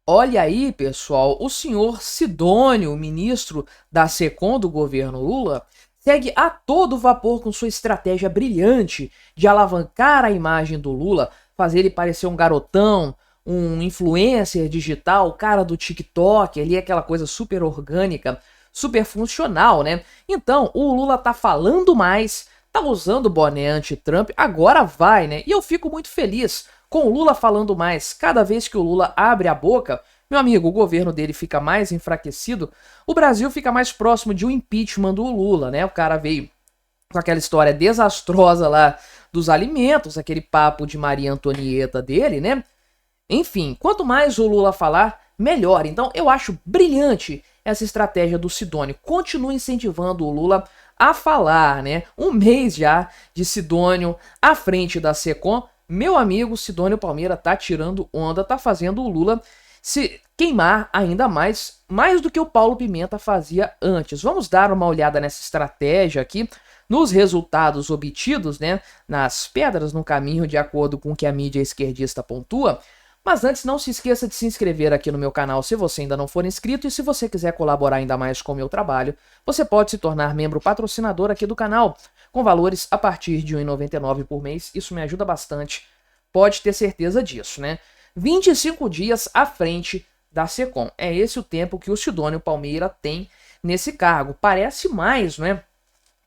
Olha aí, pessoal, o senhor Sidônio, ministro da SECOM do governo Lula, segue a todo vapor com sua estratégia brilhante de alavancar a imagem do Lula, fazer ele parecer um garotão, um influencer digital, cara do TikTok, ali aquela coisa super orgânica, super funcional, né? Então, o Lula tá falando mais, tá usando o boné anti-Trump, agora vai, né? E eu fico muito feliz com o Lula falando mais. Cada vez que o Lula abre a boca, meu amigo, o governo dele fica mais enfraquecido, o Brasil fica mais próximo de um impeachment do Lula, né? O cara veio com aquela história desastrosa lá dos alimentos, aquele papo de Maria Antonieta dele, né? Enfim, quanto mais o Lula falar, melhor. Então eu acho brilhante essa estratégia do Sidônio. Continua incentivando o Lula a falar, né? Um mês já de Sidônio à frente da SECOM. Meu amigo Sidônio Palmeira tá tirando onda, tá fazendo o Lula se queimar ainda mais do que o Paulo Pimenta fazia antes. Vamos dar uma olhada nessa estratégia aqui, nos resultados obtidos, né? Nas pedras no caminho, de acordo com o que a mídia esquerdista pontua. Mas antes, não se esqueça de se inscrever aqui no meu canal se você ainda não for inscrito, e se você quiser colaborar ainda mais com o meu trabalho, você pode se tornar membro patrocinador aqui do canal, com valores a partir de R$ 1,99 por mês. Isso me ajuda bastante, pode ter certeza disso, né? 25 dias à frente da SECOM. É esse o tempo que o Sidônio Palmeira tem nesse cargo. Parece mais, né?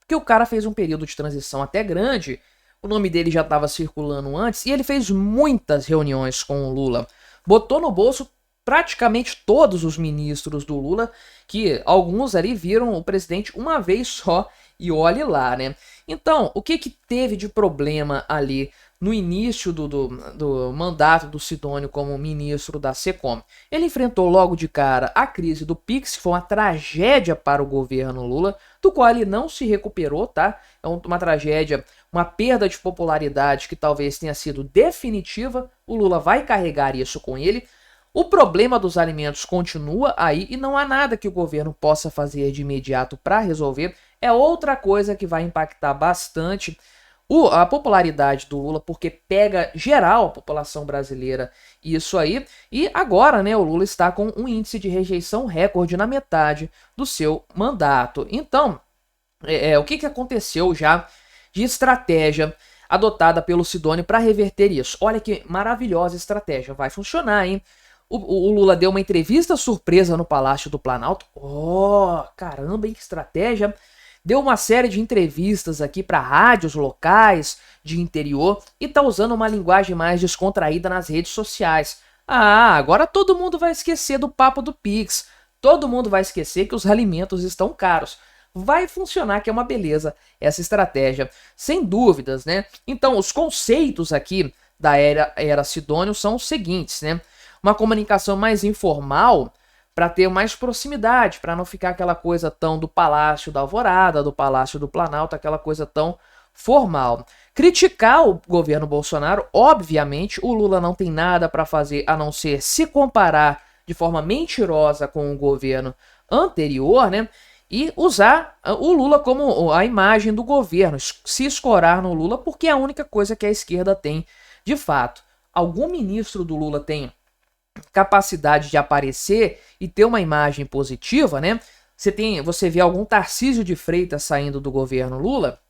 Porque o cara fez um período de transição até grande, o nome dele já estava circulando antes, e ele fez muitas reuniões com o Lula. Botou no bolso praticamente todos os ministros do Lula, que alguns ali viram o presidente uma vez só, e olhe lá, né? Então, o que teve de problema ali no início do mandato do Sidônio como ministro da SECOM? Ele enfrentou logo de cara a crise do Pix, que foi uma tragédia para o governo Lula, do qual ele não se recuperou, tá? É uma tragédia, uma perda de popularidade que talvez tenha sido definitiva. O Lula vai carregar isso com ele. O problema dos alimentos continua aí e não há nada que o governo possa fazer de imediato para resolver. É outra coisa que vai impactar bastante a popularidade do Lula, porque pega geral a população brasileira isso aí. E agora, né, o Lula está com um índice de rejeição recorde na metade do seu mandato. Então, o que aconteceu já de estratégia adotada pelo Sidônio para reverter isso? Olha que maravilhosa estratégia, vai funcionar, hein? O Lula deu uma entrevista surpresa no Palácio do Planalto. Oh, caramba, hein, que estratégia! Deu uma série de entrevistas aqui para rádios locais de interior e tá usando uma linguagem mais descontraída nas redes sociais. Ah, agora todo mundo vai esquecer do papo do Pix. Todo mundo vai esquecer que os alimentos estão caros. Vai funcionar, que é uma beleza essa estratégia, sem dúvidas, né? Então, os conceitos aqui da era Sidônio são os seguintes, né? Uma comunicação mais informal para ter mais proximidade, para não ficar aquela coisa tão do Palácio da Alvorada, do Palácio do Planalto, aquela coisa tão formal. Criticar o governo Bolsonaro, obviamente, o Lula não tem nada para fazer a não ser se comparar de forma mentirosa com o governo anterior, né? E usar o Lula como a imagem do governo, se escorar no Lula, porque é a única coisa que a esquerda tem de fato. Algum ministro do Lula tem capacidade de aparecer e ter uma imagem positiva, né? Você vê algum Tarcísio de Freitas saindo do governo Lula?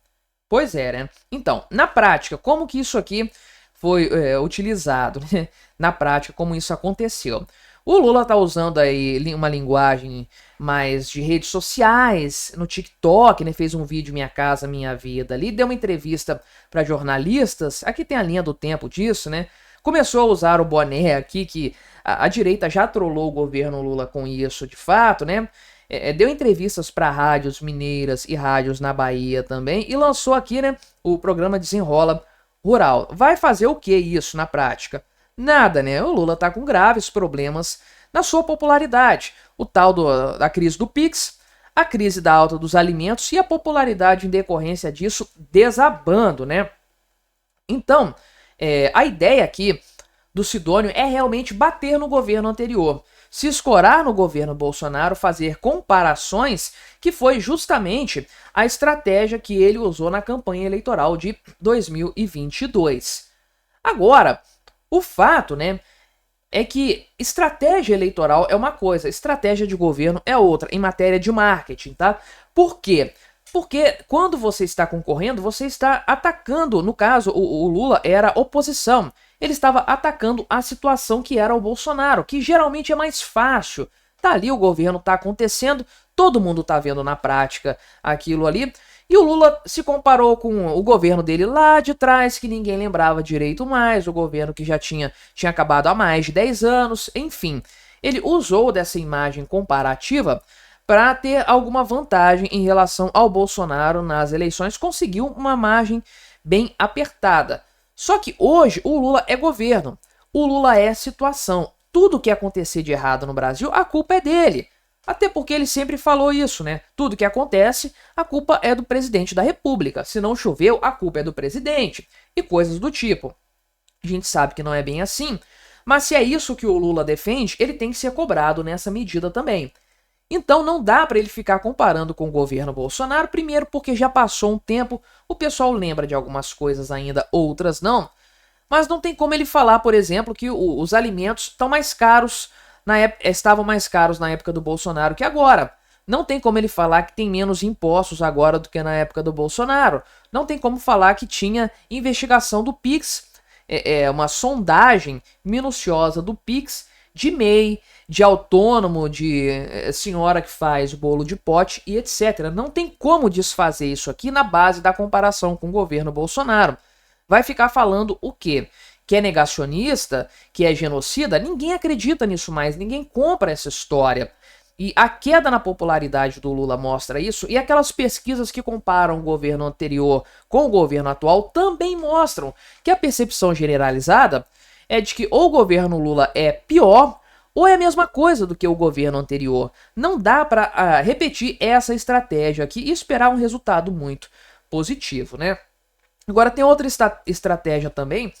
Pois é, né? Então, na prática, como que isso aqui foi utilizado, né? Na prática, como isso aconteceu? O Lula tá usando aí uma linguagem mais de redes sociais, no TikTok, né? Fez um vídeo Minha Casa Minha Vida ali, deu uma entrevista para jornalistas, aqui tem a linha do tempo disso, né? Começou a usar o boné aqui, que a direita já trollou o governo Lula com isso de fato, né? Deu entrevistas para rádios mineiras e rádios na Bahia também, e lançou aqui, né, o programa Desenrola Rural. Vai fazer o que isso na prática? Nada, né? O Lula tá com graves problemas na sua popularidade. O tal da crise do Pix, a crise da alta dos alimentos e a popularidade em decorrência disso desabando, né? Então, a ideia aqui do Sidônio é realmente bater no governo anterior, se escorar no governo Bolsonaro, fazer comparações, que foi justamente a estratégia que ele usou na campanha eleitoral de 2022. Agora, o fato, né, é que estratégia eleitoral é uma coisa, estratégia de governo é outra, em matéria de marketing, tá? Por quê? Porque quando você está concorrendo, você está atacando, no caso, o Lula era oposição. Ele estava atacando a situação que era o Bolsonaro, que geralmente é mais fácil. Tá ali, o governo tá acontecendo, todo mundo tá vendo na prática aquilo ali. E o Lula se comparou com o governo dele lá de trás, que ninguém lembrava direito mais, o governo que já tinha acabado há mais de 10 anos, enfim. Ele usou dessa imagem comparativa para ter alguma vantagem em relação ao Bolsonaro nas eleições, conseguiu uma margem bem apertada. Só que hoje o Lula é governo, o Lula é situação. Tudo que acontecer de errado no Brasil, a culpa é dele. Até porque ele sempre falou isso, né? Tudo que acontece, a culpa é do presidente da República. Se não choveu, a culpa é do presidente. E coisas do tipo. A gente sabe que não é bem assim, mas se é isso que o Lula defende, ele tem que ser cobrado nessa medida também. Então não dá para ele ficar comparando com o governo Bolsonaro, primeiro porque já passou um tempo, o pessoal lembra de algumas coisas ainda, outras não. Mas não tem como ele falar, por exemplo, que os alimentos estão mais caros, estavam mais caros na época do Bolsonaro que agora. Não tem como ele falar que tem menos impostos agora do que na época do Bolsonaro. Não tem como falar que tinha investigação do Pix, uma sondagem minuciosa do Pix, de MEI, de autônomo, de senhora que faz bolo de pote e etc. Não tem como desfazer isso aqui na base da comparação com o governo Bolsonaro. Vai ficar falando o quê? Que é negacionista, que é genocida? Ninguém acredita nisso mais, ninguém compra essa história. E a queda na popularidade do Lula mostra isso, e aquelas pesquisas que comparam o governo anterior com o governo atual também mostram que a percepção generalizada é de que ou o governo Lula é pior ou é a mesma coisa do que o governo anterior. Não dá para repetir essa estratégia aqui e esperar um resultado muito positivo, né? Agora tem outra estratégia também,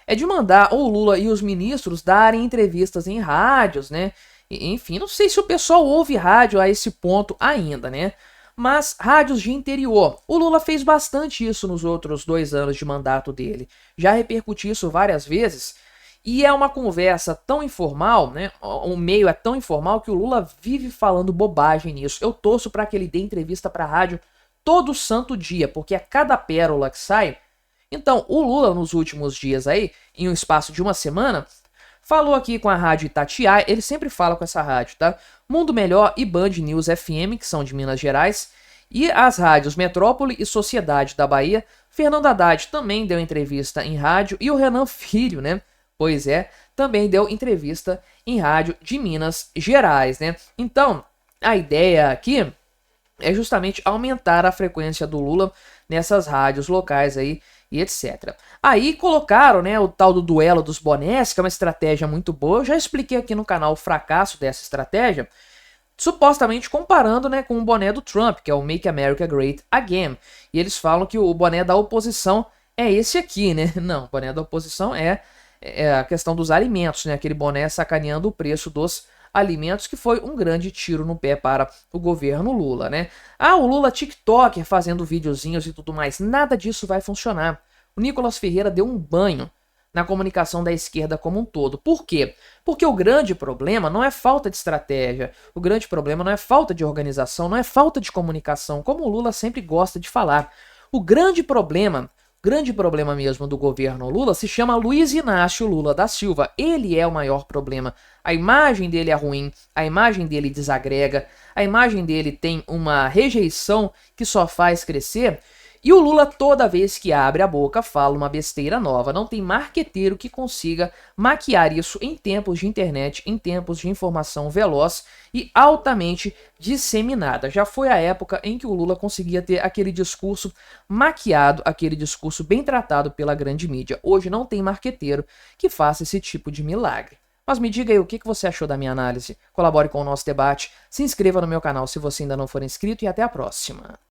é de mandar o Lula e os ministros darem entrevistas em rádios, né? Enfim, não sei se o pessoal ouve rádio a esse ponto ainda, né? Mas rádios de interior. O Lula fez bastante isso nos outros 2 anos de mandato dele. Já repercuti isso várias vezes. E é uma conversa tão informal, né? O meio é tão informal que o Lula vive falando bobagem nisso. Eu torço para que ele dê entrevista para rádio todo santo dia, porque é cada pérola que sai. Então, o Lula, nos últimos dias aí, em um espaço de uma semana, falou aqui com a rádio Itatiaia, ele sempre fala com essa rádio, tá? Mundo Melhor e Band News FM, que são de Minas Gerais, e as rádios Metrópole e Sociedade da Bahia. Fernando Haddad também deu entrevista em rádio, e o Renan Filho, né? Pois é, também deu entrevista em rádio de Minas Gerais, né? Então, a ideia aqui é justamente aumentar a frequência do Lula nessas rádios locais aí e etc. Aí colocaram, né, o tal do duelo dos bonés, que é uma estratégia muito boa. Eu já expliquei aqui no canal o fracasso dessa estratégia, supostamente comparando, né, com o boné do Trump, que é o Make America Great Again. E eles falam que o boné da oposição é esse aqui, né? Não, o boné da oposição é a questão dos alimentos, né? Aquele boné sacaneando o preço dos alimentos, que foi um grande tiro no pé para o governo Lula, né? Ah, o Lula TikToker fazendo videozinhos e tudo mais, nada disso vai funcionar. O Nicolas Ferreira deu um banho na comunicação da esquerda como um todo. Por quê? Porque o grande problema não é falta de estratégia, o grande problema não é falta de organização, não é falta de comunicação, como o Lula sempre gosta de falar. O grande problema mesmo do governo Lula se chama Luiz Inácio Lula da Silva. Ele é o maior problema. A imagem dele é ruim, a imagem dele desagrega, a imagem dele tem uma rejeição que só faz crescer. E o Lula, toda vez que abre a boca, fala uma besteira nova. Não tem marqueteiro que consiga maquiar isso em tempos de internet, em tempos de informação veloz e altamente disseminada. Já foi a época em que o Lula conseguia ter aquele discurso maquiado, aquele discurso bem tratado pela grande mídia. Hoje não tem marqueteiro que faça esse tipo de milagre. Mas me diga aí o que você achou da minha análise. Colabore com o nosso debate, se inscreva no meu canal se você ainda não for inscrito e até a próxima.